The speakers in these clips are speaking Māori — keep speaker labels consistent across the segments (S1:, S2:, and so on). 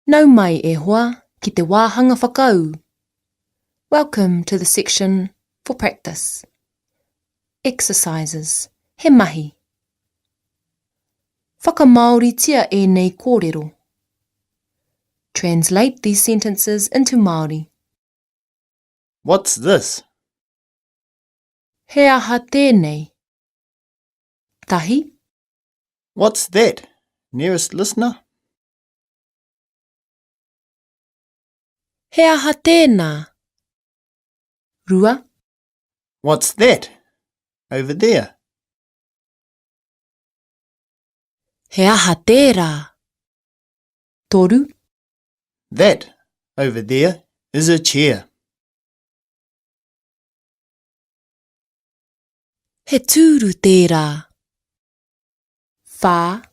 S1: Nau mai e hoa ki te wāhanga whakau. Welcome to the section for practice. Exercises. He mahi. Whakamaoritia e nei kōrero. Translate these sentences into Māori.
S2: What's this?
S1: He aha tēnei. Tahi.
S2: What's that? Nearest listener?
S1: He aha tēnā. Rua.
S2: What's that? Over there.
S1: He aha tērā. Toru.
S2: That, over there, is a chair.
S1: He tūru tērā. Whā.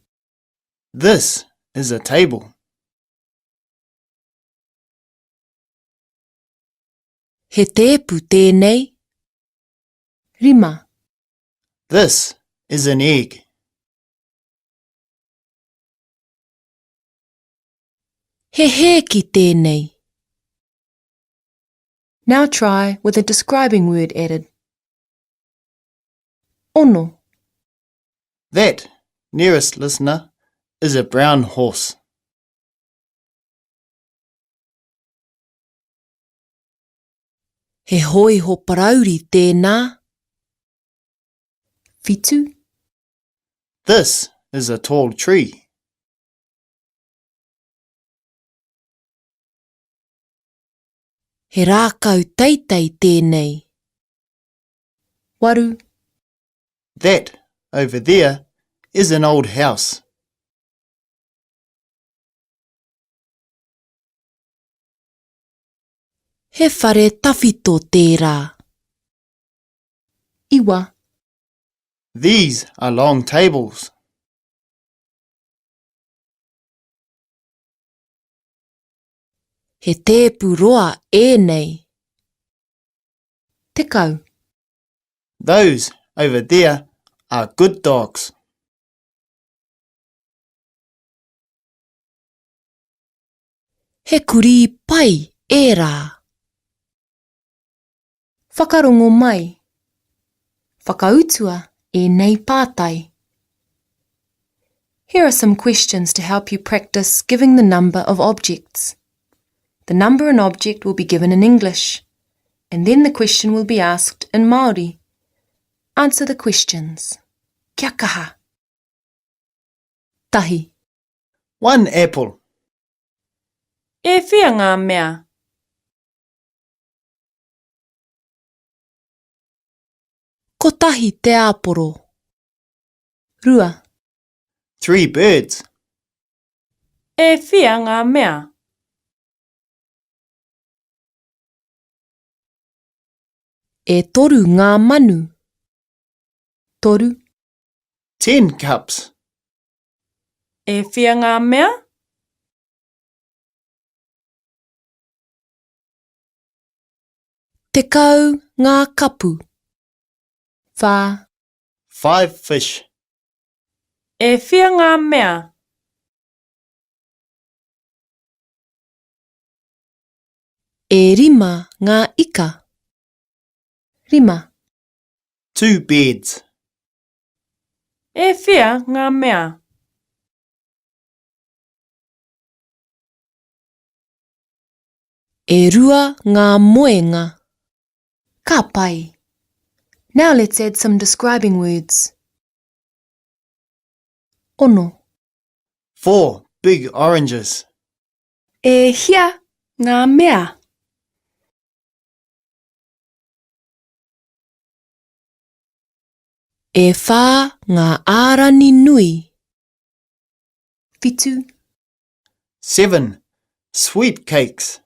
S2: This is a table.
S1: He tēpu tēnei. Rima.
S2: This is an egg.
S1: He hēki tēnei. Now try with a describing word added. Ono.
S2: That, nearest listener, is a brown horse.
S1: He hoi ho parauri tēnā. Whitu.
S2: This is a tall tree.
S1: He rākau teitei tēnei. Waru.
S2: That, over there, is an old house.
S1: He whare tawhito tērā. Iwa.
S2: These are long tables.
S1: He tēpu roa ēnei. Tekau.
S2: Those, over there, are good dogs.
S1: He kuri pai ērā. Whakarongo mai. Whakautua e nei pātai. Here are some questions to help you practice giving the number of objects. The number and object will be given in English, and then the question will be asked in Māori. Answer the questions. Kia kaha. Tahi.
S2: 1 apple.
S3: E whia ngā mea?
S1: Ko tahi te āporo. Rua.
S2: 3 birds.
S3: E whia ngā mea?
S1: E toru ngā manu. Toru.
S2: 10 cups.
S3: E whia ngā mea?
S1: Tekau ngā kapu. Whā.
S2: 5 fish.
S3: E whia ngā mea?
S1: E rima ngā ika. Rima.
S2: 2 beds.
S3: E whia ngā mea?
S1: E rua ngā moenga. Ka pai. Now let's add some describing words. Ono.
S2: 4 big oranges.
S3: E hia ngā mea?
S1: E whā ngā ārani nui. Whitu.
S2: 7 sweet cakes.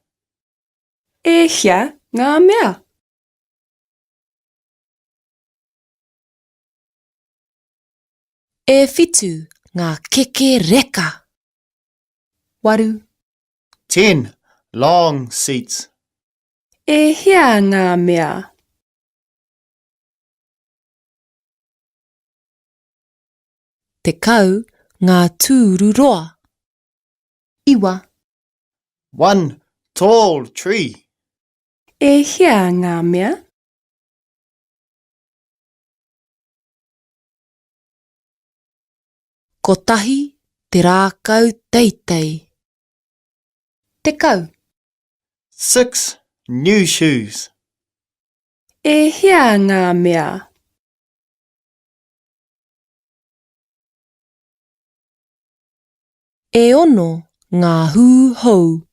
S3: E hia ngā mea?
S1: E whitu ngā keke reka. Waru.
S2: 10 long seats.
S3: E hia ngā mea?
S1: Tekau ngā tūruroa. Iwa.
S2: One tall tree.
S3: E hea ngā mea?
S1: Kotahi te rākau teitei. Te kau.
S2: 6 new shoes.
S3: E hea ngā mea?
S1: E ono ngā hūhou.